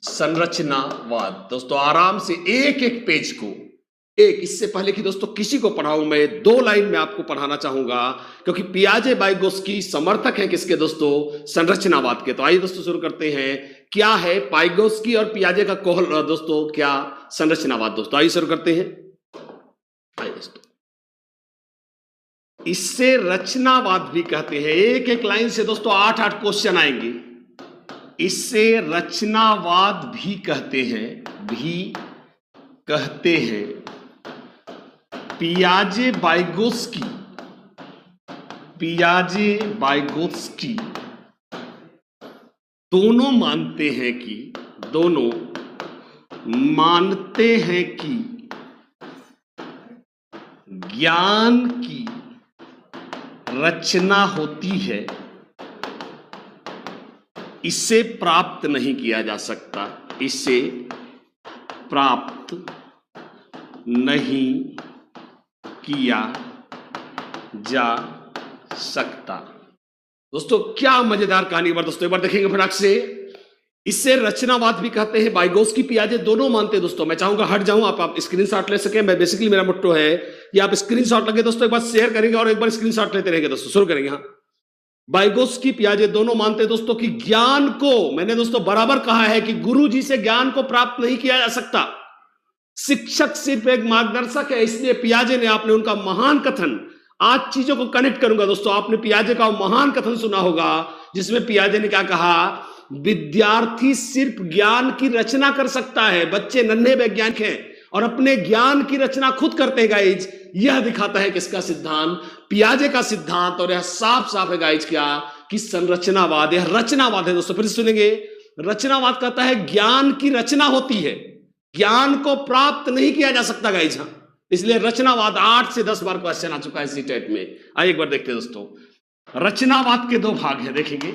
संरचनावाद। दोस्तों आराम से एक एक पेज को इससे पहले कि दोस्तों किसी को पढ़ाऊं, मैं 2 लाइन में आपको पढ़ाना चाहूंगा, क्योंकि पियाजे वाइगोत्स्की समर्थक है किसके दोस्तों? संरचनावाद के। तो आइए दोस्तों शुरू करते हैं। क्या है वाइगोत्स्की और पियाजे का कोहल दोस्तों? क्या संरचनावाद। दोस्तों आइए शुरू करते हैं। आइए दोस्तों, इससे रचनावाद भी कहते हैं। एक एक लाइन से दोस्तों 8-8 क्वेश्चन आएंगे। इससे रचनावाद भी कहते हैं। पियाजे वाइगोत्स्की दोनों मानते हैं कि ज्ञान की रचना होती है, इसे प्राप्त नहीं किया जा सकता। इसे प्राप्त नहीं किया जा सकता। दोस्तों क्या मजेदार कहानी। दोस्तों एक बार देखेंगे फटाक से। इससे रचनावाद भी कहते हैं। वाइगोत्स्की पियाजे दोनों मानते हैं। दोस्तों मैं चाहूंगा हट जाऊं, आप स्क्रीनशॉट ले सके। मैं बेसिकली मेरा मोट्टो है कि आप स्क्रीनशॉट लगे दोस्तों, एक बार शेयर करेंगे और एक बार स्क्रीनशॉट लेते रहेंगे। दोस्तों शुरू करेंगे। हाँ, वाइगोत्स्की पियाजे दोनों मानते हैं दोस्तों कि ज्ञान को, मैंने दोस्तों बराबर कहा है कि गुरु जी से ज्ञान को प्राप्त नहीं किया जा सकता। शिक्षक सिर्फ एक मार्गदर्शक है। इसलिए पियाजे ने, आपने उनका महान कथन, आज चीजों को कनेक्ट करूंगा दोस्तों, आपने पियाजे का महान कथन सुना होगा जिसमें पियाजे ने क्या कहा? विद्यार्थी सिर्फ ज्ञान की रचना कर सकता है। बच्चे नन्हे वैज्ञानिक हैं और अपने ज्ञान की रचना खुद करते हैं गाइज। यह दिखाता है किसका सिद्धांत? पियाजे का सिद्धांत। और यह साफ साफ है गाइज क्या? कि संरचनावाद। यह रचनावाद है दोस्तों। फिर सुनेंगे। रचनावाद कहता है ज्ञान की रचना होती है, ज्ञान को प्राप्त नहीं किया जा सकता गाइज। हाँ, इसलिए रचनावाद 8 से 10 बार क्वेश्चन आ चुका है इसी टाइप में। आइए एक बार देखते हैं दोस्तों। रचनावाद के 2 भाग हैं, देखेंगे।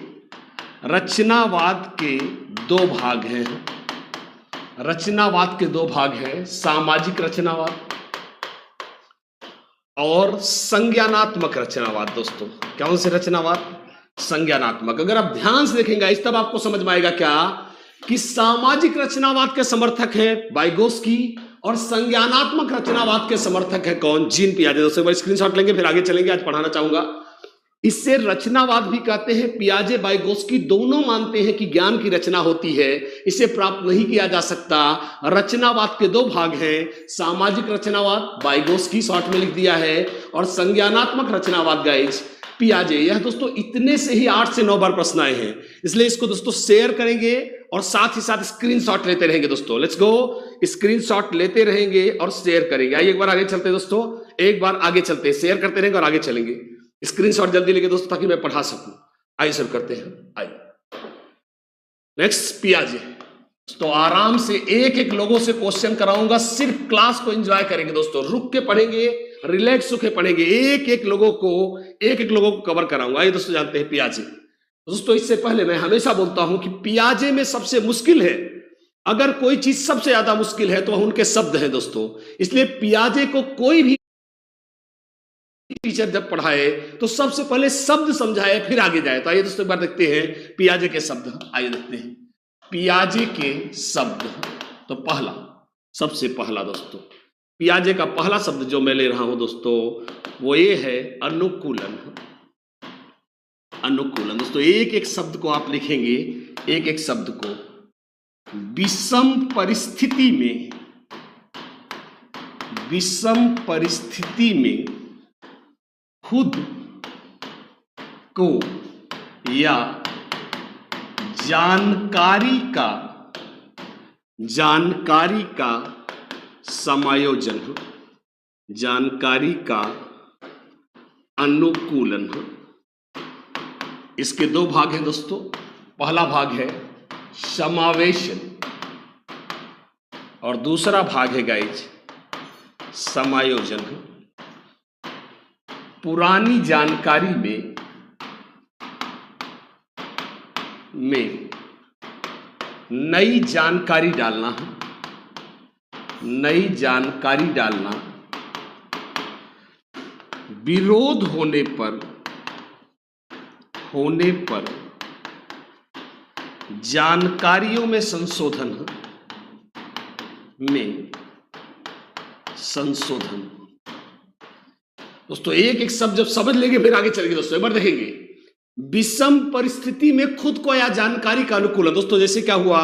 रचनावाद के 2 भाग हैं। रचनावाद के 2 भाग हैं, सामाजिक रचनावाद और संज्ञानात्मक रचनावाद। दोस्तों कौन से रचनावाद? संज्ञानात्मक। अगर आप ध्यान से देखेंगे इस, तब आपको समझ में आएगा क्या कि सामाजिक रचनावाद के समर्थक है वाइगोत्स्की और संज्ञानात्मक रचनावाद के समर्थक है कौन? जीन पियाजे। दोस्तों एक बार स्क्रीनशॉट लेंगे, फिर आगे चलेंगे। आज पढ़ाना चाहूंगा। इससे रचनावाद भी कहते हैं। पियाजे वाइगोत्स्की दोनों मानते हैं कि ज्ञान की रचना होती है, इसे प्राप्त नहीं किया जा सकता। रचनावाद के 2 भाग हैं, सामाजिक रचनावाद वाइगोत्स्की शॉर्ट में लिख दिया है, और संज्ञानात्मक रचनावाद गाइज पियाजे। यह दोस्तों इतने से ही 8 से 9 बार प्रश्न आए हैं, इसलिए इसको दोस्तों शेयर करेंगे और साथ ही साथ स्क्रीनशॉट लेते रहेंगे। दोस्तों लेट्स गो, स्क्रीनशॉट लेते रहेंगे और शेयर करेंगे। आइए एक बार आगे चलते हैं दोस्तों, एक बार आगे चलते हैं, शेयर करते रहेंगे और आगे चलेंगे। स्क्रीनशॉट जल्दी लेंगे दोस्तों ताकि मैं पढ़ा सकूं। आइए शुरू करते हैं। आइए नेक्स्ट पियाजे। तो आराम से एक एक लोगों से क्वेश्चन कराऊंगा, सिर्फ क्लास को एंजॉय करेंगे दोस्तों, रुक के पढ़ेंगे, रिलैक्स होके पढ़ेंगे। एक एक लोगों को कवर कराऊंगा। आइए दोस्तों जानते हैं पियाजे। दोस्तों इससे पहले मैं हमेशा बोलता हूं कि पियाजे में सबसे मुश्किल है, अगर कोई चीज सबसे ज्यादा मुश्किल है तो उनके शब्द हैं दोस्तों। इसलिए पियाजे को कोई भी टीचर जब पढ़ाए तो सबसे पहले शब्द समझाए, फिर आगे जाए। तो आइए दोस्तों एक बार देखते हैं पियाजे के शब्द। आइए देखते हैं पियाजे के शब्द। तो सबसे पहला दोस्तों, पियाजे का पहला शब्द जो मैं ले रहा हूं दोस्तों, वो ये है अनुकूलन। अनुकूलन। दोस्तों एक एक शब्द को आप लिखेंगे, एक एक शब्द को। विषम परिस्थिति में खुद को या जानकारी का समायोजन, जानकारी का अनुकूलन। इसके 2 भाग हैं दोस्तों। पहला भाग है समावेशन और दूसरा भाग है गाइज समायोजन। पुरानी जानकारी में नई जानकारी डालना, विरोध होने पर जानकारियों में संशोधन, में संशोधन। दोस्तों एक एक शब्द जब समझ लेंगे फिर आगे चलेंगे। दोस्तों एक बार देखेंगे, विषम परिस्थिति में खुद को या जानकारी का अनुकूलन। दोस्तों जैसे क्या हुआ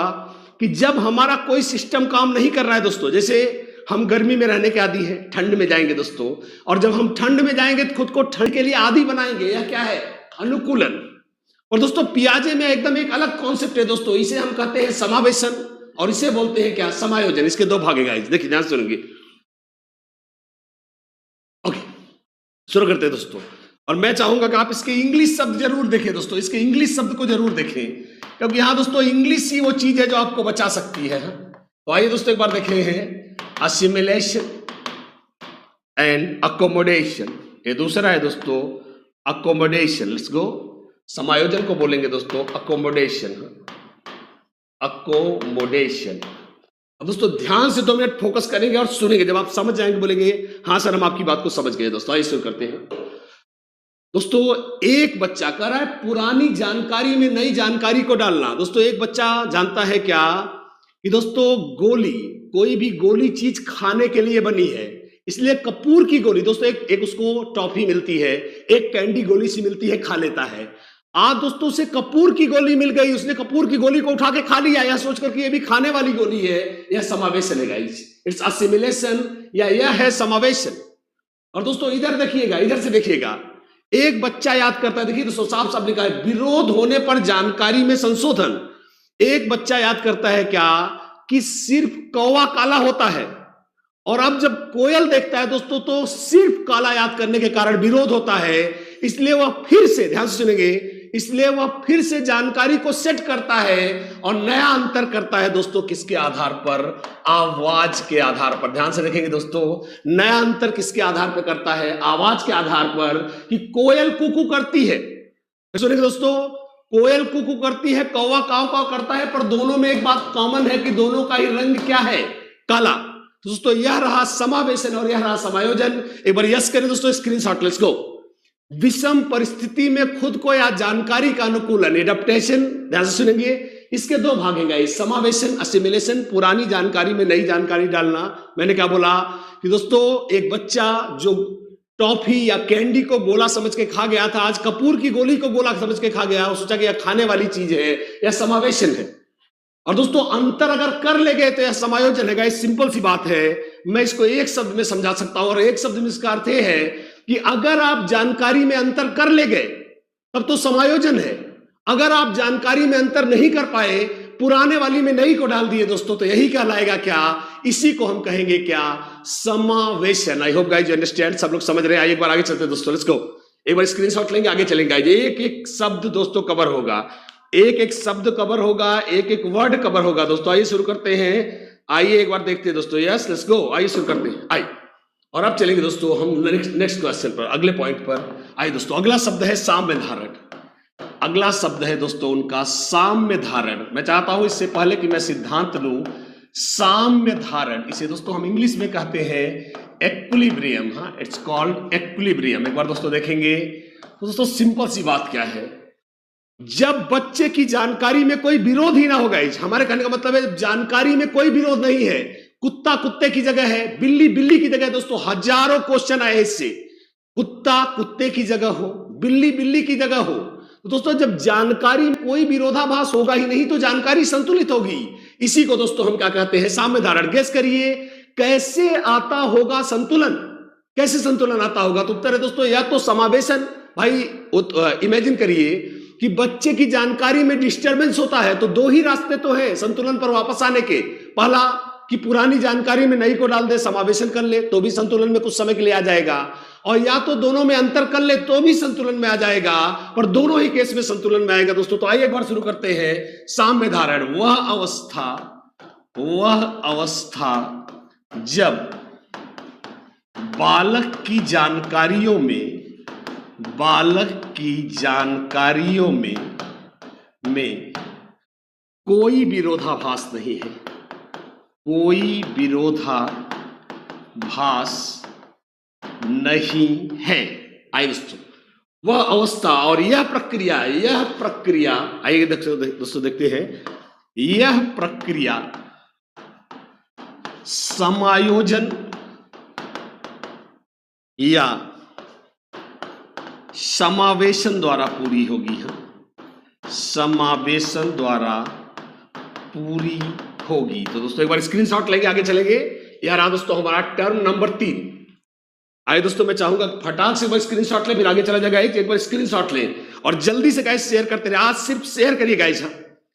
कि जब हमारा कोई सिस्टम काम नहीं कर रहा है दोस्तों, जैसे हम गर्मी में रहने के आदी है, ठंड में जाएंगे दोस्तों, और जब हम ठंड में जाएंगे तो खुद को ठंड के लिए आदी बनाएंगे, यह क्या है? अनुकूलन। और दोस्तों पियाजे में एकदम एक अलग कॉन्सेप्ट है दोस्तों, इसे हम कहते हैं समावेशन और इसे बोलते हैं क्या? समायोजन। इसके दो भाग है गाइस, देखिए ध्यान से सुनेंगे। ओके शुरू करते हैं दोस्तों। और मैं चाहूंगा कि आप इसके इंग्लिश शब्द जरूर देखें दोस्तों, इसके इंग्लिश शब्द को जरूर देखें, क्योंकि यहां दोस्तों इंग्लिश ही वो चीज है जो आपको बचा सकती है। तो आइए दोस्तों एक बार देखे हैं, असिमिलेशन एंड अकोमोडेशन। ये दूसरा है दोस्तों अकोमोडेशन। Let's go. समायोजन को बोलेंगे दोस्तों अकोमोडेशन, अकोमोडेशन। अब दोस्तों ध्यान से 2 मिनट फोकस करेंगे और सुनेंगे, जब आप समझ जाएंगे बोलेंगे हाँ सर हम आपकी बात को समझ गए। दोस्तों आइए शुरू करते हैं। दोस्तों एक बच्चा कर रहा है पुरानी जानकारी में नई जानकारी को डालना। दोस्तों एक बच्चा जानता है क्या कि दोस्तों गोली, कोई भी गोली चीज खाने के लिए बनी है, इसलिए कपूर की गोली दोस्तों एक उसको टॉफी मिलती है, एक कैंडी गोली सी मिलती है, खा लेता है। आज दोस्तों उसे कपूर की गोली मिल गई, उसने कपूर की गोली को उठा के खा लिया, यह सोचकर कि ये भी खाने वाली गोली है। यह समावेशन है गाइस, इट्स असिमिलेशन, या यह है समावेशन। और दोस्तों इधर देखिएगा, इधर से देखिएगा, एक बच्चा याद करता है, देखिए दोस्तों साफ साफ लिखा है, विरोध होने पर जानकारी में संशोधन। एक बच्चा याद करता है क्या कि सिर्फ कौवा काला होता है, और अब जब कोयल देखता है दोस्तों तो सिर्फ काला याद करने के कारण विरोध होता है, इसलिए वह फिर से, ध्यान से सुनेंगे, इसलिए वह फिर से जानकारी को सेट करता है और नया अंतर करता है दोस्तों। किसके आधार पर? आवाज के आधार पर। ध्यान से देखेंगे दोस्तों, नया अंतर किसके आधार पर करता है? आवाज के आधार पर। कि कोयल कुकू करती है, सुनेंगे दोस्तों, कोयल कुकू करती है, कौवा काव काव करता है, पर दोनों में एक बात कॉमन है कि दोनों का ही रंग क्या है? काला। तो दोस्तों यह रहा समावेशन और यह रहा समायोजन। एक बार यस करें दोस्तों, स्क्रीनशॉट, लेट्स गो। विषम परिस्थिति में खुद को या जानकारी का अनुकूलन, एडेप्टेशन। ध्यान से सुनेंगे, इसके दो भाग हैं गाइस, समावेशन, असिमिलेशन, पुरानी जानकारी में नई जानकारी डालना। मैंने क्या बोला कि दोस्तों एक बच्चा जो टॉफी या कैंडी को गोला समझ के खा गया था, आज कपूर की गोली को गोला समझ के खा गया, और सोचा कि यह खाने वाली चीज है, यह समावेशन है। और दोस्तों अंतर अगर कर ले गए तो यह समायोजन है गाइस। सिंपल सी बात है, मैं इसको एक शब्द में समझा सकता हूं, और एक शब्द में इसका अर्थ है कि अगर आप जानकारी में अंतर कर ले गए तब तो समायोजन है। अगर आप जानकारी में अंतर नहीं कर पाए, पुराने वाली में नई को डाल दिए दोस्तों, तो यही कहलाएगा क्या? इसी को हम कहेंगे क्या? समावेशन। I hope guys you understand, सब लोग समझ रहे हैं। आइए एक बार आगे चलते हैं दोस्तों, लेट्स गो। एक बार स्क्रीनशॉट लेंगे, आगे चलेंगे। एक एक शब्द दोस्तों कवर होगा, एक एक शब्द कवर होगा, एक एक वर्ड कवर होगा दोस्तों। आइए शुरू करते हैं, आइए एक बार देखते हैं दोस्तों। यस लेट्स गो, आइए शुरू करते हैं। आइए और अब चलेंगे दोस्तों हम नेक्स्ट क्वेश्चन पर, अगले पॉइंट पर। आइए दोस्तों, अगला शब्द है साम्य धारण। अगला शब्द है दोस्तों उनका साम्य धारण। मैं चाहता हूं इससे पहले कि मैं सिद्धांत लूं, साम्य धारण, इसे दोस्तों हम इंग्लिश में कहते हैं एक्विलिब्रियम। हाँ, इट्स कॉल्ड एक्विलिब्रियम। एक बार दोस्तों देखेंगे तो दोस्तों सिंपल सी बात क्या है, जब बच्चे की जानकारी में कोई विरोध ही ना होगा, हमारे कहने का मतलब है जानकारी में कोई विरोध नहीं है, कुत्ता कुत्ते की जगह है, बिल्ली बिल्ली की जगह। दोस्तों हजारों क्वेश्चन आए इससे, कुत्ता कुत्ते की जगह हो, बिल्ली बिल्ली की जगह हो। तो दोस्तों जब जानकारी में कोई विरोधाभास होगा ही नहीं तो जानकारी संतुलित होगी। इसी को दोस्तों हम क्या कहते हैं? साम्य धारण। गेस करिए कैसे आता होगा संतुलन? कैसे संतुलन आता होगा? तो उत्तर है दोस्तों या तो समावेशन। भाई इमेजिन करिए कि बच्चे की जानकारी में डिस्टरबेंस होता है, तो दो ही रास्ते तो है संतुलन पर वापस आने के। पहला कि पुरानी जानकारी में नई को डाल दे, समावेशन कर ले, तो भी संतुलन में कुछ समय के लिए आ जाएगा, और या तो दोनों में अंतर कर ले तो भी संतुलन में आ जाएगा, पर दोनों ही केस में संतुलन में आएगा दोस्तों। तो आइए एक बार शुरू करते हैं। साम्य धारण वह अवस्था जब बालक की जानकारियों में कोई विरोधाभास नहीं है, कोई विरोधाभास नहीं है। आइए दोस्तों वह अवस्था और यह प्रक्रिया आइए दोस्तों देखते हैं, यह प्रक्रिया समायोजन या समावेशन द्वारा पूरी होगी है, समावेशन द्वारा पूरी होगी। तो दोस्तों एक बार स्क्रीनशॉट लेके आगे चलेंगे। यह रहा दोस्तों हमारा टर्म नंबर 3। आइए दोस्तों मैं चाहूंगा फटाक से एक बार स्क्रीनशॉट ले, फिर आगे चला जाएगा। एक बार स्क्रीनशॉट ले और जल्दी से गाइस शेयर करते रहे। आज सिर्फ शेयर करिए गाइस,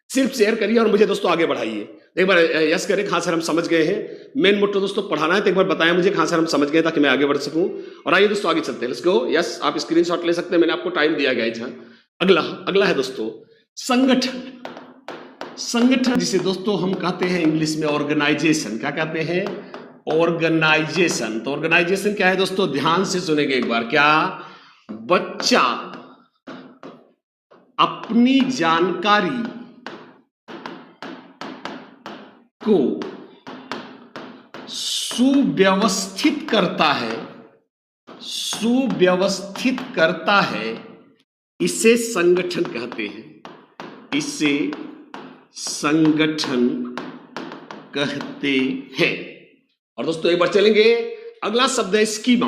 सिर्फ शेयर करिए और मुझे दोस्तों आगे बढ़ाइए। एक बार यस करें, हाँ सर हम समझ गए हैं। मेन मोटो दोस्तों पढ़ाना है, तो एक बार बताया मुझे हाँ सर हम समझ गए, ताकि मैं आगे बढ़ सकूं। और आइए दोस्तों आगे चलते हैं, लेट्स गो। यस आप स्क्रीनशॉट ले सकते हैं, मैंने आपको टाइम दिया गाइस। अगला है दोस्तों संगठन, जिसे दोस्तों हम कहते हैं इंग्लिश में ऑर्गेनाइजेशन। क्या कहते हैं? ऑर्गेनाइजेशन। तो ऑर्गेनाइजेशन क्या है दोस्तों? ध्यान से सुनेंगे एक बार। क्या? बच्चा अपनी जानकारी को सुव्यवस्थित करता है, इसे संगठन कहते हैं। इसे संगठन कहते हैं। और दोस्तों एक बार चलेंगे, अगला शब्द है स्कीमा।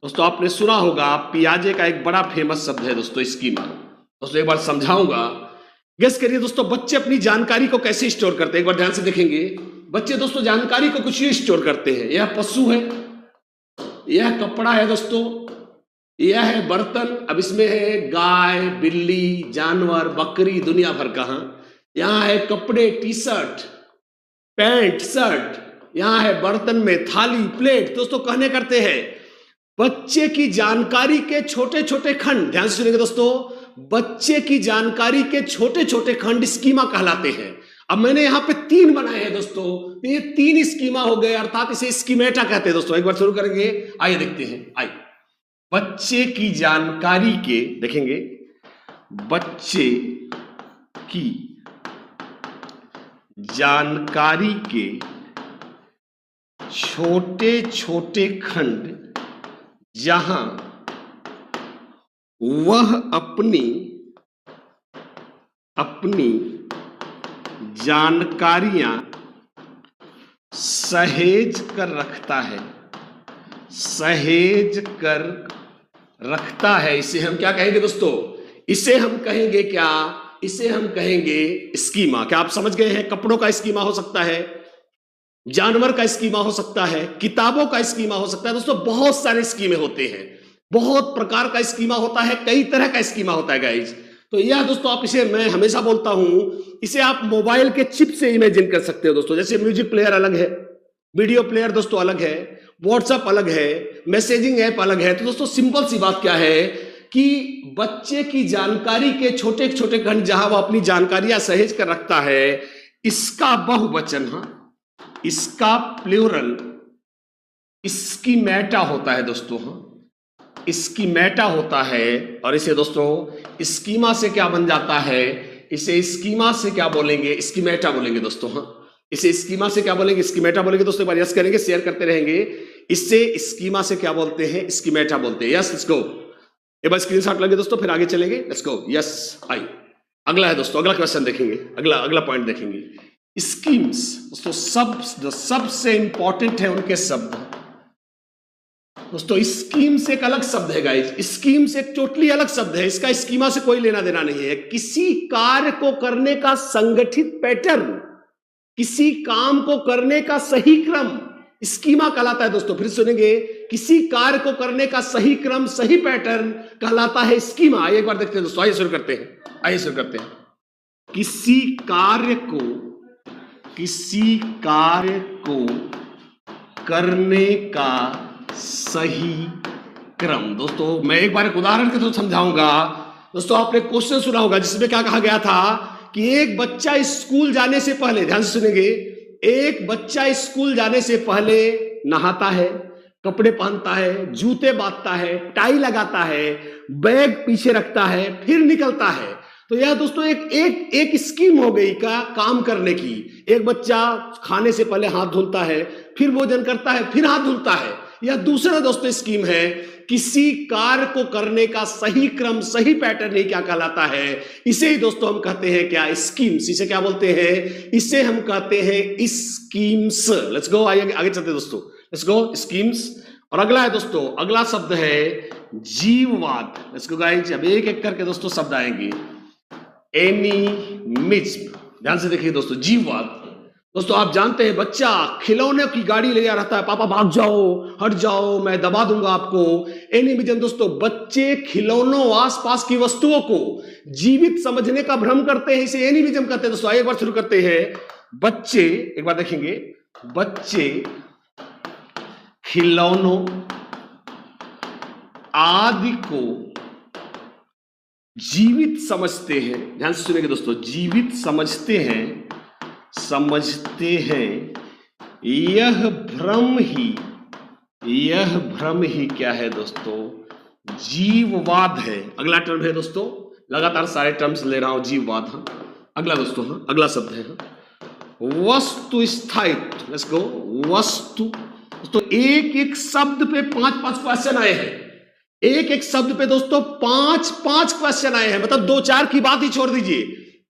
दोस्तों आपने सुना होगा, पियाजे का एक बड़ा फेमस शब्द है दोस्तों स्कीमा। दोस्तों एक बार समझाऊंगा, गेस करिए दोस्तों। बच्चे अपनी जानकारी को कैसे स्टोर करते हैं? एक बार ध्यान से देखेंगे। बच्चे दोस्तों जानकारी को कुछ ही स्टोर करते हैं। यह पशु है, यह कपड़ा है दोस्तों, यह है बर्तन। अब इसमें है गाय, बिल्ली, जानवर, बकरी, दुनिया भर का। यहां है कपड़े, टी शर्ट, पैंट, शर्ट। यहां है बर्तन में थाली, प्लेट। दोस्तों कहने करते हैं बच्चे की जानकारी के छोटे छोटे खंड, ध्यान से सुनिएगा दोस्तों, बच्चे की जानकारी के छोटे छोटे खंड स्कीमा कहलाते हैं। अब मैंने यहां पे 3 बनाए हैं दोस्तों, ये 3 स्कीमा हो गए, अर्थात इसे स्कीमेटा कहते हैं दोस्तों। एक बार शुरू करेंगे, आइए देखते हैं। आइए, बच्चे की जानकारी के, देखेंगे, बच्चे की जानकारी के छोटे छोटे खंड, जहां वह अपनी जानकारियां सहेज कर रखता है, इसे हम क्या कहेंगे दोस्तों? इसे हम कहेंगे क्या? इसे हम कहेंगे स्कीमा। क्या आप समझ गए हैं? कपड़ों का स्कीमा हो सकता है, जानवर का स्कीमा हो सकता है, किताबों का स्कीमा हो सकता है। दोस्तों बहुत सारे स्कीमे होते हैं, बहुत प्रकार का स्कीमा होता है, कई तरह का स्कीमा होता है गाइज। तो यह दोस्तों आप इसे, मैं हमेशा बोलता हूं, इसे आप मोबाइल के चिप से इमेजिन कर सकते हो दोस्तों। जैसे म्यूजिक प्लेयर अलग है, वीडियो प्लेयर दोस्तों अलग है, व्हाट्सएप अलग है, मैसेजिंग ऐप अलग है। तो दोस्तों सिंपल सी बात क्या है कि बच्चे की जानकारी के छोटे छोटे खंड, जहां वह अपनी जानकारियां सहेज कर रखता है, इसका बहुवचन, इसका प्लूरल स्कीमेटा होता है दोस्तों। स्कीमेटा होता है। और इसे दोस्तों स्कीमा से क्या बन जाता है? इसे स्कीमा से क्या बोलेंगे? स्कीमेटा बोलेंगे दोस्तों। इसे स्कीमा से क्या बोलेंगे? स्कीमेटा बोलेंगे दोस्तों। एक बार यस करेंगे, शेयर करते रहेंगे। इसे स्कीमा से क्या बोलते हैं? स्कीमेटा बोलते हैं। Yes, let's go. एक बार स्क्रीनशॉट लगे दोस्तों, फिर आगे चलेंगे। Let's go. यस, आई अगला है दोस्तों, अगला क्वेश्चन देखेंगे, अगला पॉइंट देखेंगे। स्कीम्स दोस्तों सबसे इंपॉर्टेंट है उनके शब्द दोस्तों। स्कीम्स एक अलग शब्द है गाइज, स्कीम्स एक टोटली अलग शब्द है, इसका स्कीमा से कोई लेना देना नहीं है। किसी कार्य को करने का संगठित पैटर्न, किसी काम को करने का सही क्रम स्कीमा कहलाता है दोस्तों। फिर सुनेंगे, किसी कार्य को करने का सही क्रम, सही पैटर्न कहलाता है स्कीमा। एक बार देखते हैं दोस्तों, आइए शुरू करते हैं। किसी कार्य को करने का सही क्रम। दोस्तों मैं एक बार एक उदाहरण के थ्रू समझाऊंगा। दोस्तों आपने क्वेश्चन सुना होगा जिसमें क्या कहा गया था कि एक बच्चा स्कूल जाने से पहले, ध्यान से सुनेंगे, एक बच्चा स्कूल जाने से पहले नहाता है, कपड़े पहनता है, जूते बांधता है, टाई लगाता है, बैग पीछे रखता है, फिर निकलता है। तो यह दोस्तों एक स्कीम हो गई का काम करने की। एक बच्चा खाने से पहले हाथ धुलता है, फिर भोजन करता है, फिर हाथ धुलता है। यह दूसरा दोस्तों स्कीम है किसी कार्य को करने का सही क्रम, सही पैटर्न ही क्या कहलाता है? इसे ही दोस्तों हम कहते हैं क्या? स्कीम्स। इसे क्या बोलते हैं? इसे हम कहते हैं स्कीम्स। लेट्स गो, आगे आगे चलते दोस्तों, लेट्स गो, स्कीम्स। और अगला है दोस्तों, अगला शब्द है जीववाद। लेट्स गो गाइस, अब एक एक करके दोस्तों शब्द आएंगे। एनिमिज्म, ध्यान से देखिए दोस्तों, जीववाद। दोस्तों आप जानते हैं बच्चा खिलौने की गाड़ी ले जा रहता है, पापा भाग जाओ, हट जाओ, मैं दबा दूंगा आपको। एनिमिज्म दोस्तों, बच्चे खिलौनों, आसपास की वस्तुओं को जीवित समझने का भ्रम करते हैं, इसे एनिमिज्म कहते हैं दोस्तों। एक बार शुरू करते हैं। बच्चे, एक बार देखेंगे, बच्चे खिलौनों आदि को जीवित समझते हैं। ध्यान से सुनेंगे दोस्तों, जीवित समझते हैं, यह भ्रम ही क्या है दोस्तों? जीववाद है। अगला टर्म है दोस्तों, लगातार सारे टर्म्स ले रहा हूं, जीववाद। हाँ, अगला दोस्तों, हाँ, अगला शब्द है वस्तु स्थायित्व। लेट्स गो, वस्तु। दोस्तों एक एक शब्द पे 5-5 क्वेश्चन आए हैं। एक एक शब्द पे दोस्तों 5-5 क्वेश्चन आए हैं, मतलब 2-4 की बात ही छोड़ दीजिए,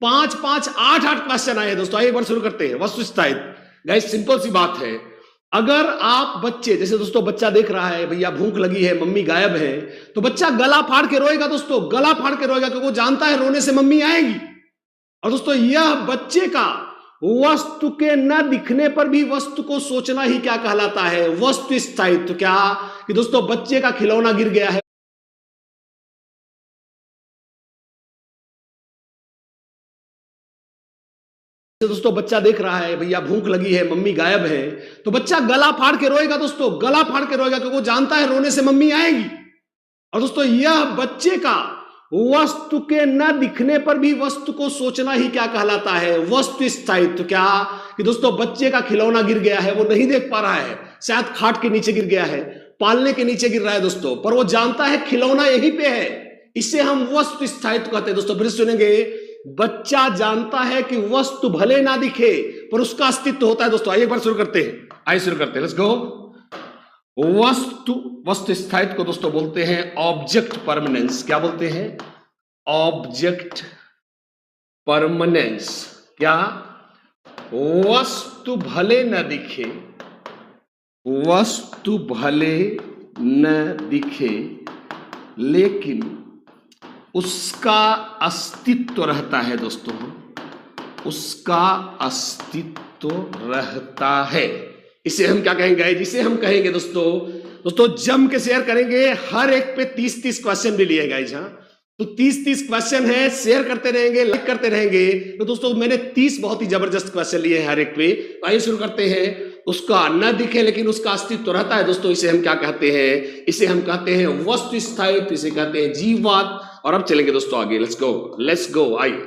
5-5, 8-8 क्वेश्चन आए हैं दोस्तों। एक बार शुरू करते हैं। वस्तु स्थायित्व गाइस, सिंपल सी बात है। अगर आप बच्चे, जैसे दोस्तों बच्चा देख रहा है भैया भूख लगी है, मम्मी गायब है, तो बच्चा गला फाड़ के रोएगा दोस्तों, गला फाड़ के रोएगा, क्योंकि वो जानता है रोने से मम्मी आएगी। और दोस्तों यह बच्चे का वस्तु के न दिखने पर भी वस्तु को सोचना ही क्या कहलाता है? वस्तु स्थायित्व। क्या कि दोस्तों बच्चे का खिलौना गिर गया है, दोस्तों बच्चा देख रहा है भैया भूख लगी है, मम्मी गायब है, तो बच्चा गला फाड़ के रोएगा दोस्तों, गला फाड़ के रोएगा, क्योंकि वो जानता है रोने से मम्मी आएगी। और दोस्तों यह बच्चे का वस्तु के न दिखने पर भी वस्तु को सोचना ही क्या कहलाता है? वस्तु स्थायित्व। क्या कि दोस्तों बच्चे का खिलौना गिर गया है, वो नहीं देख पा रहा है, शायद खाट के नीचे गिर गया है, पालने के नीचे गिर रहा है दोस्तों, पर वो जानता है खिलौना यहीं पे है। इसे हम वस्तु स्थायित्व कहते हैं दोस्तों। फिर सुनेंगे, बच्चा जानता है कि वस्तु भले ना दिखे पर उसका अस्तित्व होता है दोस्तों। आइए एक बार शुरू करते हैं, आइए शुरू करते हैं, लेट्स गो। वस्तु स्थायित्व को दोस्तों बोलते हैं ऑब्जेक्ट परमानेंस। क्या बोलते हैं? Object permanence. क्या? वस्तु भले न दिखे, वस्तु भले न दिखे, लेकिन उसका अस्तित्व रहता है दोस्तों, उसका अस्तित्व रहता है। इसे हम क्या कहेंगे? जिसे हम कहेंगे दोस्तों जम के शेयर करेंगे। हर एक पे 30-30 क्वेश्चन भी लिए गाइज। हाँ, तो 30-30 क्वेश्चन है, शेयर करते रहेंगे, लाइक करते रहेंगे। तो दोस्तों मैंने 30 बहुत ही जबरदस्त क्वेश्चन लिए हैं हर एक पे। आइए शुरू करते हैं। उसका न दिखे लेकिन उसका अस्तित्व रहता है दोस्तों, इसे हम क्या कहते हैं? इसे हम कहते हैं वस्तु स्थायित्व, इसे कहते हैं जीववाद। और अब चलेंगे दोस्तों आगे, लेट्स गो। आइए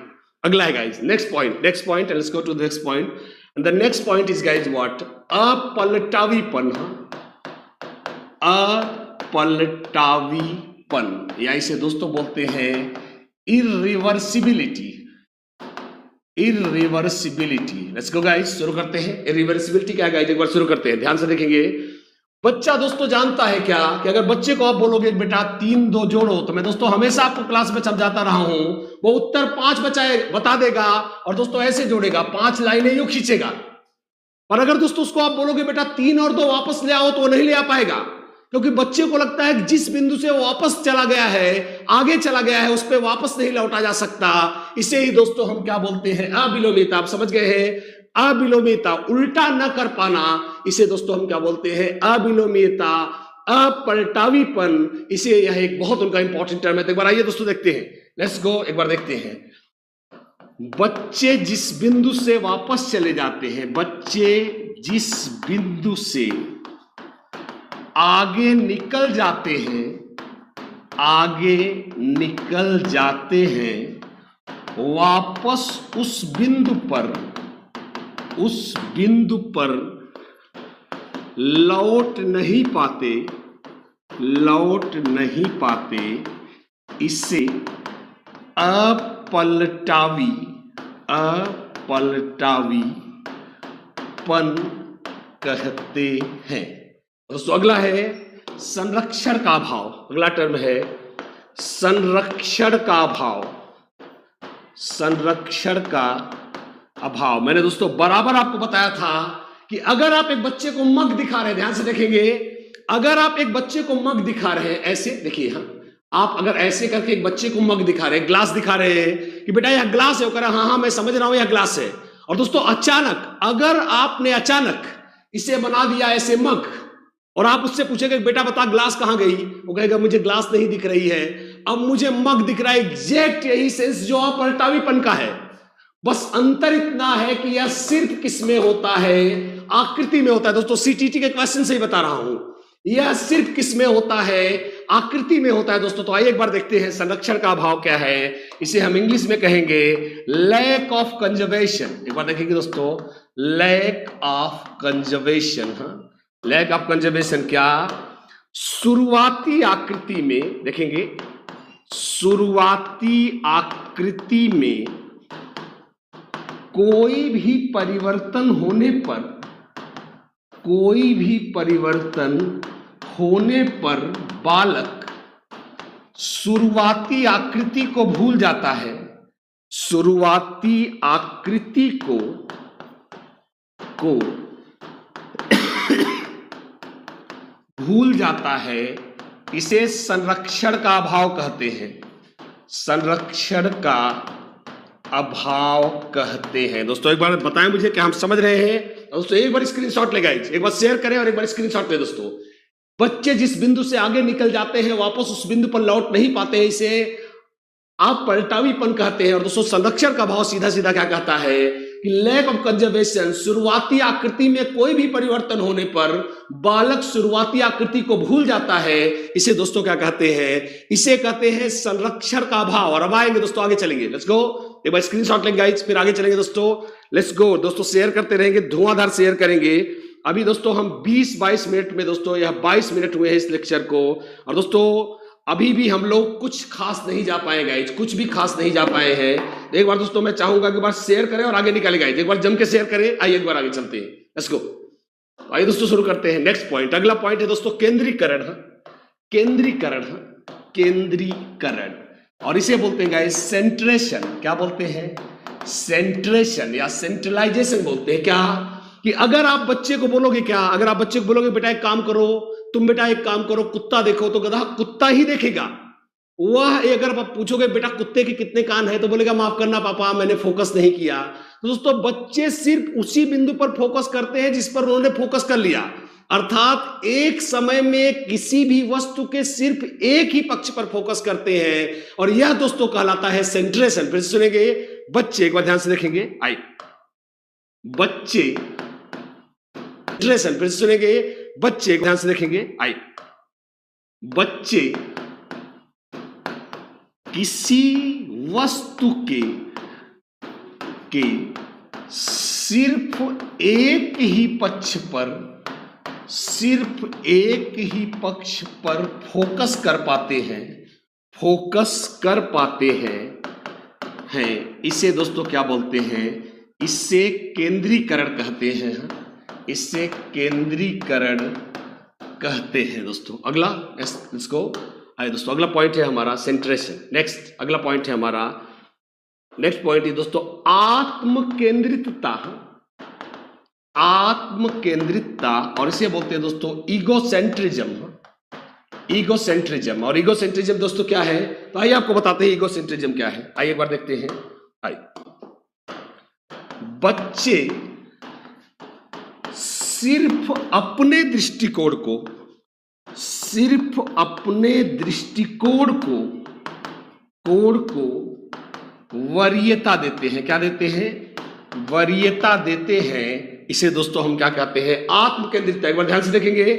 अगला है guys, next point, let's go to the next point. And the next point is guys what? अपलटावीपन। अपलटावीपन, या इसे दोस्तों बोलते हैं इरिवर्सिबिलिटी। लेट्स गो गाइस, शुरू करते हैं। इरिवर्सिबिलिटी क्या है गाइस? एक बार शुरू करते हैं, ध्यान से देखेंगे। बच्चा दोस्तों जानता है क्या कि अगर बच्चे को आप बोलोगे बेटा 3 2 जोड़ो, तो मैं दोस्तों हमेशा आपको क्लास में समझाता रहा हूं, वो उत्तर 5 बता देगा और दोस्तों ऐसे जोड़ेगा, 5 लाइनें यूं खींचेगा। और अगर दोस्तों उसको आप बोलोगे बेटा 3 और 2 वापस ले आओ, तो वो नहीं ले आ पाएगा, क्योंकि बच्चे को लगता है कि जिस बिंदु से वो वापस चला गया है, आगे चला गया है, उस पर वापस नहीं लौटा जा सकता। इसे ही दोस्तों हम क्या बोलते हैं? अविलोमिता। आप समझ गए हैं? अविलोमिता, उल्टा न कर पाना, इसे दोस्तों हम क्या बोलते हैं? अविलोमिता, अपलटावीपन। इसे यह एक बहुत उनका इंपॉर्टेंट टर्म है। तो एक बार आइए दोस्तों देखते हैं, लेट्स गो, एक बार देखते हैं। बच्चे जिस बिंदु से वापस चले जाते हैं, बच्चे जिस बिंदु से आगे निकल जाते हैं, वापस उस बिंदु पर लौट नहीं पाते, इसे अपलटावीपन कहते हैं। दोस्तों अगला है संरक्षण का अभाव। अगला टर्म है संरक्षण का अभाव। संरक्षण का अभाव। मैंने दोस्तों बराबर आपको बताया था कि अगर आप एक बच्चे को मग दिखा रहे हैं, ध्यान से देखेंगे, अगर आप एक बच्चे को मग दिखा रहे हैं, ऐसे देखिए, हाँ, आप अगर ऐसे करके एक बच्चे को मग दिखा रहे हैं, ग्लास दिखा रहे हैं कि बेटा यह ग्लास है, वो कह रहा है हाँ हाँ मैं समझ रहा हूं यह ग्लास है। और दोस्तों अचानक, अगर आपने अचानक इसे बना दिया ऐसे मग, और आप उससे पूछेंगे बेटा बता ग्लास कहां गई, वो कहेगा मुझे ग्लास नहीं दिख रही है, अब मुझे मग दिख रहा है। एग्जैक्ट यही सेंस जो अपलटावीपन का है, बस अंतर इतना है कि यह सिर्फ किस में होता है, आकृति में होता है। दोस्तों सीटीटी के क्वेश्चन से ही बता रहा हूं, यह सिर्फ किस में होता है, आकृति में होता है दोस्तों। तो आइए एक बार देखते हैं संरक्षण का अभाव क्या है। इसे हम इंग्लिश में कहेंगे लैक ऑफ कंजर्वेशन। एक बार देखेंगे दोस्तों, lack of conservation. Lack of conservation क्या, शुरुआती आकृति में, देखेंगे शुरुआती आकृति में कोई भी परिवर्तन होने पर, कोई भी परिवर्तन होने पर बालक शुरुआती आकृति को भूल जाता है। शुरुआती आकृति को भूल जाता है, इसे संरक्षण का अभाव कहते हैं। संरक्षण का अभाव कहते हैं। दोस्तों एक बार बताएं मुझे क्या हम समझ रहे हैं। दोस्तों एक बार स्क्रीनशॉट ले गाइस, एक बार शेयर करें और एक बार स्क्रीनशॉट ले। दोस्तों बच्चे जिस बिंदु से आगे निकल जाते हैं वापस उस बिंदु पर लौट नहीं पाते हैं, इसे आप पलटावीपन कहते हैं। और दोस्तों संरक्षण का भाव सीधा सीधा क्या कहता है कि लैक ऑफ कंजर्वेशन, शुरुआती आकृति में कोई भी परिवर्तन होने पर बालक शुरुआती आकृति को भूल जाता है, इसे दोस्तों क्या कहते हैं, इसे कहते हैं संरक्षण का अभाव। और अब आएंगे दोस्तों, आगे चलेंगे, लेट्स गो। एक बार स्क्रीनशॉट लेंगे गाइस, फिर आगे चलेंगे दोस्तों, लेट्स गो। दोस्तों शेयर करते रहेंगे, धुआंधार शेयर करेंगे। अभी दोस्तों हम 20-22 मिनट में, दोस्तों यह 22 मिनट हुए हैं इस लेक्चर को, और दोस्तों अभी भी हम लोग कुछ खास नहीं जा पाए गाइज, कुछ भी खास नहीं जा पाए हैं। एक बार दोस्तों मैं चाहूंगा कि एक बार शेयर करें और आगे निकाले गाइज, एक बार जम के शेयर करें। आइए एक बार आगे चलते हैं, लेट्स गो। आइए दोस्तों शुरू करते हैं नेक्स्ट पॉइंट। अगला पॉइंट है दोस्तों केंद्रीकरण। केंद्रीकरण, केंद्रीकरण, और इसे बोलते हैं गाइज सेंट्रेशन। क्या बोलते हैं, सेंट्रेशन या सेंट्रलाइजेशन बोलते हैं। क्या कि अगर आप बच्चे को बोलोगे, क्या अगर आप बच्चे को बोलोगे बेटा एक काम करो, तुम बेटा एक काम करो, कुत्ता देखो, तो गधा कुत्ता ही देखेगा। वह अगर आप पूछोगे बेटा कुत्ते के कितने कान है, तो बोलेगा माफ करना पापा मैंने फोकस नहीं किया। तो दोस्तों बच्चे सिर्फ उसी बिंदु पर फोकस करते हैं जिस पर उन्होंने फोकस कर लिया, अर्थात एक समय में किसी भी वस्तु के सिर्फ एक ही पक्ष पर फोकस करते हैं, और यह दोस्तों कहलाता है सेंट्रेशन। फिर सुनेंगे बच्चे, एक बार ध्यान से देखेंगे, आई बच्चे, फिर सुनेंगे बच्चे, ध्यान से देखेंगे, आई बच्चे किसी वस्तु के सिर्फ एक ही पक्ष पर, सिर्फ एक ही पक्ष पर फोकस कर पाते हैं, फोकस कर पाते हैं इसे दोस्तों क्या बोलते हैं, इससे केंद्रीकरण कहते हैं। इससे केंद्रीकरण कहते हैं दोस्तों। अगला लेट्स गो। आइए दोस्तों अगला पॉइंट है हमारा सेंट्रेशन। नेक्स्ट अगला पॉइंट है हमारा, नेक्स्ट पॉइंट है दोस्तों आत्म केंद्रितता। आत्म केंद्रितता, और इसे बोलते हैं दोस्तों ईगोसेंट्रिज्म। ईगोसेंट्रिज्म, और ईगोसेंट्रिज्म दोस्तों क्या है, तो आइए आपको बताते हैं ईगोसेंट्रिज्म क्या है। आइए एक बार देखते हैं। आइए बच्चे सिर्फ अपने दृष्टिकोण को, सिर्फ अपने दृष्टिकोण को वरीयता देते हैं। क्या देते हैं, वरीयता देते हैं। इसे दोस्तों हम क्या कहते हैं, आत्म केंद्रितता। एक बार ध्यान से देखेंगे,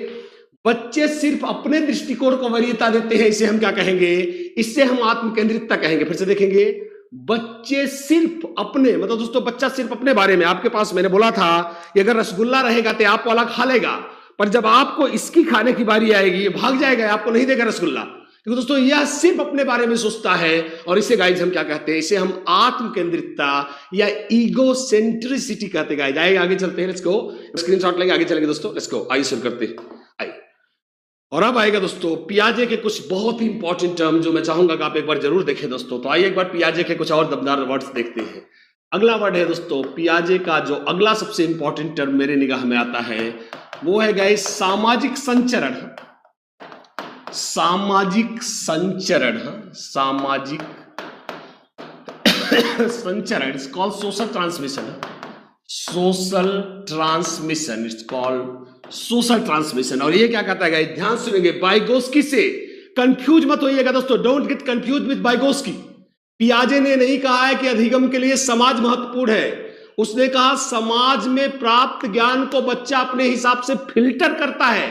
बच्चे सिर्फ अपने दृष्टिकोण को वरीयता देते हैं, इसे हम क्या कहेंगे, इससे हम आत्म केंद्रितता कहेंगे। फिर से देखेंगे, बच्चे सिर्फ अपने, मतलब दोस्तों बच्चा सिर्फ अपने बारे में, आपके पास मैंने बोला था कि अगर रसगुल्ला रहेगा तो आप वाला खा लेगा, पर जब आपको इसकी खाने की बारी आएगी भाग जाएगा, आपको नहीं देगा रसगुल्ला। क्योंकि दोस्तों यह सिर्फ अपने बारे में सोचता है, और इसे गाइज हम क्या कहते हैं, इसे हम आत्म केंद्रितता या ईगोसेंट्रिसिटी कहते हैं गाइज। आइए आगे चलते हैं, लेट्स गो। स्क्रीनशॉट लेंगे, आगे चलेंगे दोस्तों, लेट्स गो। आइए शुरू करते हैं। आइए और अब आएगा दोस्तों पियाजे के कुछ बहुत ही इंपॉर्टेंट टर्म जो मैं चाहूंगा कि आप एक बार जरूर देखें दोस्तों। तो आइए एक बार पियाजे के कुछ और दमदार वर्ड्स देखते हैं। अगला वर्ड है दोस्तों पियाजे का जो अगला सबसे इंपॉर्टेंट टर्म मेरे निगाह में आता है वो है गाइस सामाजिक संचरण। सामाजिक संचरण, सामाजिक संचरण, it's called social transmission. Social transmission, it's called social transmission. और ये क्या कहता है गाइस, ध्यान सुनेंगे, वाइगोस्की से कंफ्यूज मत होइएगा दोस्तों, don't get confuse with Vygotsky. पियाजे ने नहीं कहा है कि अधिगम के लिए समाज महत्वपूर्ण है, उसने कहा समाज में प्राप्त ज्ञान को बच्चा अपने हिसाब से फिल्टर करता है।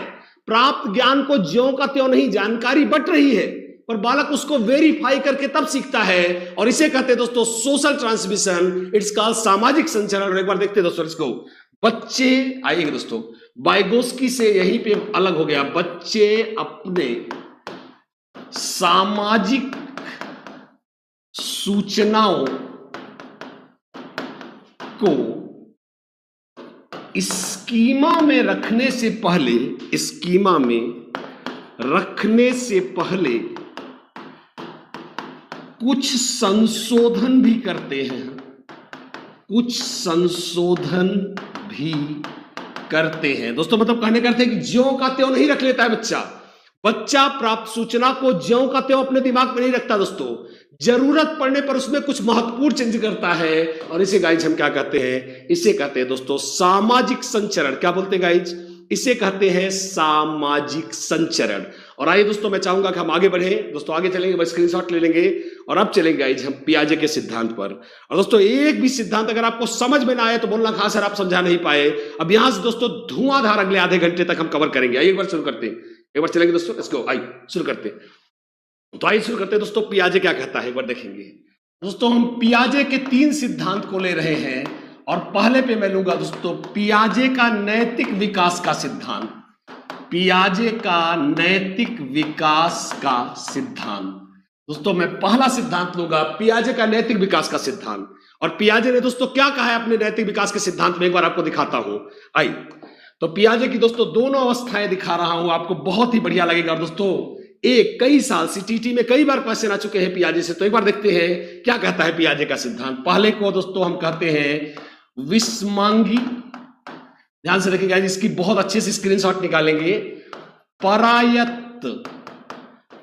प्राप्त ज्ञान को ज्यों का त्यों नहीं, जानकारी बट रही है पर बालक उसको वेरीफाई करके तब सीखता है, और इसे कहते हैं दोस्तों सोशल ट्रांसमिशन, इट्स कॉल्ड सामाजिक संचरण। और एक बार देखते हैं दोस्तों इसको, बच्चे आइएगा दोस्तों, वाइगोस्की से यहीं पे अलग हो गया, बच्चे अपने सामाजिक सूचनाओं को स्कीमा में रखने से पहले, स्कीमा में रखने से पहले कुछ संशोधन भी करते हैं, कुछ संशोधन भी करते हैं दोस्तों। मतलब कहने का अर्थ है कि ज्यों का त्यों नहीं रख लेता है बच्चा। बच्चा प्राप्त सूचना को ज्यों का त्यों अपने दिमाग में नहीं रखता दोस्तों, जरूरत पड़ने पर उसमें कुछ महत्वपूर्ण चेंज करता है, और इसे गाइज हम क्या कहते हैं, इसे कहते हैं दोस्तों सामाजिक संचरण। क्या बोलते हैं गाइज, इसे कहते हैं सामाजिक संचरण। और आइए दोस्तों मैं चाहूंगा कि हम आगे बढ़े दोस्तों, आगे चलेंगे, बस स्क्रीनशॉट ले लेंगे और अब चलेंगे गाइज हम पियाजे के सिद्धांत पर। और दोस्तों एक भी सिद्धांत अगर आपको समझ में ना आए तो बोलना हाँ सर आप समझा नहीं पाए। अब यहां से दोस्तों धुआंधार अगले आधे घंटे तक हम कवर करेंगे। आइए एक बार शुरू करते हैं, एक बार चलेंगे दोस्तों, लेट्स गो, आइए शुरू करते हैं। तो आइए शुरू करते हैं दोस्तों, पियाजे क्या कहता है एक बार देखेंगे दोस्तों। हम पियाजे के 3 सिद्धांत को ले रहे हैं और पहले पे मैं लूंगा दोस्तों पियाजे का नैतिक विकास का सिद्धांत। पियाजे का नैतिक विकास का सिद्धांत दोस्तों, मैं पहला सिद्धांत लूंगा पियाजे का नैतिक विकास का सिद्धांत। और पियाजे ने दोस्तों क्या कहा है अपने नैतिक विकास के सिद्धांत में, एक बार आपको दिखाता हूं। आइए तो पियाजे की दोस्तों दोनों अवस्थाएं दिखा रहा हूं, आपको बहुत ही बढ़िया लगेगा दोस्तों। एक कई साल सीटीटी में कई बार क्वेश्चन आ चुके हैं पियाजे से, तो एक बार देखते हैं क्या कहता है पियाजे का सिद्धांत। पहले को दोस्तों हम कहते हैं विस्मांगी, ध्यान से रखिएगा, इसकी बहुत अच्छे से स्क्रीनशॉट निकालेंगे। परायत्त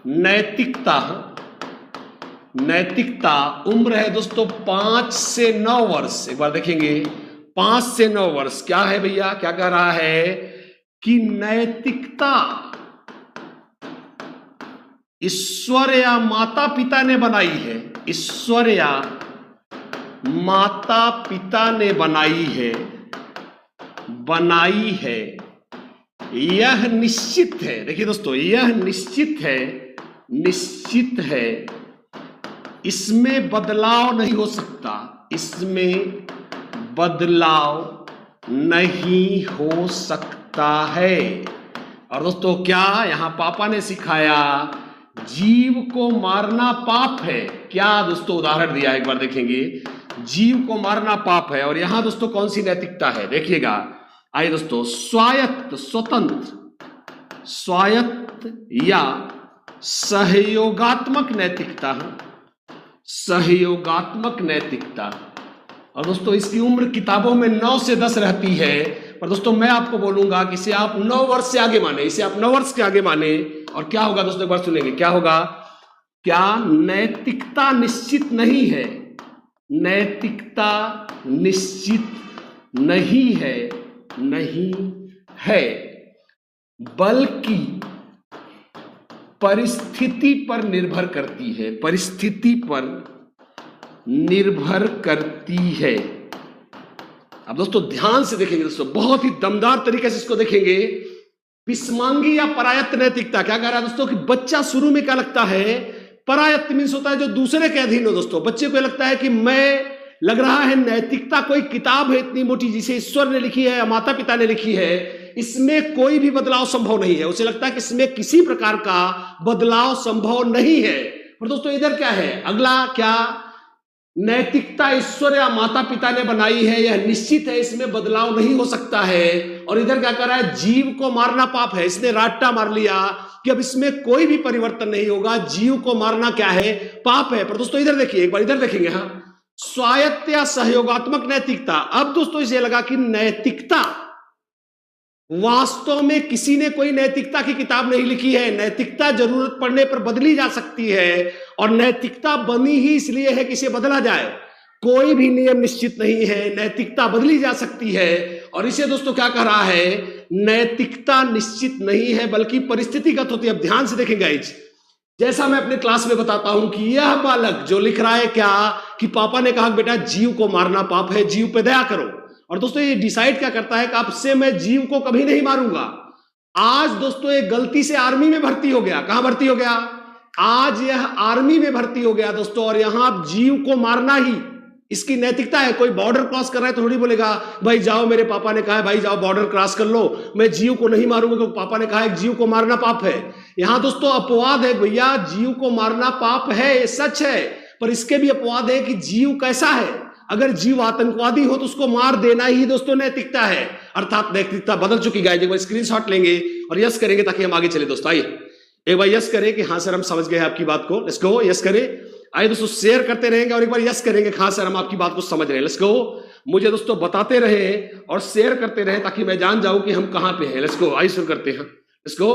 नैतिकता, नैतिकता उम्र है दोस्तों 5 से 9 वर्ष। एक बार देखेंगे 5 से 9 वर्ष क्या है भैया, क्या कह रहा है कि नैतिकता ईश्वर या माता पिता ने बनाई है, ईश्वर या माता पिता ने बनाई है, बनाई है, यह निश्चित है। देखिए दोस्तों यह निश्चित है, निश्चित है, इसमें बदलाव नहीं हो सकता, इसमें बदलाव नहीं हो सकता है। और दोस्तों क्या यहां पापा ने सिखाया, जीव को मारना पाप है। क्या दोस्तों उदाहरण दिया एक बार देखेंगे, जीव को मारना पाप है। और यहां दोस्तों कौन सी नैतिकता है देखिएगा, आइए दोस्तों, स्वायत्त, स्वतंत्र, स्वायत्त या सहयोगात्मक नैतिकता, सहयोगात्मक नैतिकता। और दोस्तों इसकी उम्र किताबों में 9 से 10 रहती है, पर दोस्तों मैं आपको बोलूंगा कि इसे आप 9 वर्ष से आगे माने, इसे आप 9 वर्ष के आगे माने। और क्या होगा दोस्तों एक बार सुनेंगे, क्या होगा, क्या नैतिकता निश्चित नहीं है, नैतिकता निश्चित नहीं है, नहीं है, बल्कि परिस्थिति पर निर्भर करती है, परिस्थिति पर निर्भर करती है। अब दोस्तों ध्यान से देखेंगे दोस्तों, बहुत ही दमदार तरीके से इसको देखेंगे। विस्मांगी या परायत्त नैतिकता क्या कह रहा है दोस्तों कि बच्चा शुरू में क्या लगता है, परायत्त मीन्स होता है जो दूसरे के अधीन हो दोस्तों। बच्चे को लगता है कि मैं, लग रहा है नैतिकता कोई किताब है इतनी मोटी जिसे ईश्वर ने लिखी है या माता पिता ने लिखी है, इसमें कोई भी बदलाव संभव नहीं है। उसे लगता है कि इसमें किसी प्रकार का बदलाव संभव नहीं है। पर दोस्तों इधर क्या है, अगला क्या, नैतिकता ईश्वर या माता पिता ने बनाई है, यह निश्चित है, इसमें बदलाव नहीं हो सकता है। और इधर क्या कर रहा है, जीव को मारना पाप है, इसने राट्टा मार लिया, कि अब इसमें कोई भी परिवर्तन नहीं होगा, जीव को मारना क्या है, पाप है। पर दोस्तों इधर देखिए, एक बार इधर देखेंगे, हाँ, स्वायत्त या सहयोगात्मक नैतिकता। अब दोस्तों इसे लगा कि नैतिकता, वास्तव में किसी ने कोई नैतिकता की किताब नहीं लिखी है। नैतिकता जरूरत पड़ने पर बदली जा सकती है, और नैतिकता बनी ही इसलिए है कि इसे बदला जाए। कोई भी नियम निश्चित नहीं है, नैतिकता बदली जा सकती है। और इसे दोस्तों क्या कह रहा है, नैतिकता निश्चित नहीं है बल्कि परिस्थितिगत होती है। अब ध्यान से देखें गाइज, जैसा मैं अपने क्लास में बताता हूं कि यह बालक जो लिख रहा है क्या, कि पापा ने कहा बेटा जीव को मारना पाप है, जीव पे दया करो। और दोस्तों ये डिसाइड क्या करता है कि अब से मैं जीव को कभी नहीं मारूंगा। आज दोस्तों एक गलती से आर्मी में भर्ती हो गया। कहां भर्ती हो गया, आज यह आर्मी में भर्ती हो गया दोस्तों, और यहां जीव को मारना ही इसकी नैतिकता है। कोई बॉर्डर क्रॉस कर रहा है तो थोड़ी बोलेगा भाई जाओ, मेरे पापा ने कहा है भाई जाओ बॉर्डर क्रॉस कर लो, मैं जीव को नहीं मारूंगा क्योंकि पापा ने कहा है जीव को मारना पाप है। यहां दोस्तों अपवाद है, भैया जीव को मारना पाप है, ये सच है, पर इसके भी अपवाद है कि जीव कैसा है। अगर जीव आतंकवादी हो तो उसको मार देना ही दोस्तों नैतिकता है, अर्थात नैतिकता बदल चुकी है। एक बार स्क्रीनशॉट लेंगे और यस करेंगे ताकि हम आगे चले दोस्तों। आइए एक बार यस करें कि हाँ सर हम समझ गए आपकी बात को, लेट्स गो, यस करें। आइए दोस्तों शेयर करते रहेंगे और एक बार यस करेंगे, हाँ सर हम आपकी बात को समझ रहे हैं, लेट्स गो। मुझे दोस्तों बताते रहे और शेयर करते रहे ताकि मैं जान जाऊं कि हम कहां पे हैं। लेट्स गो, आइए शुरू करते हैं, लेट्स गो।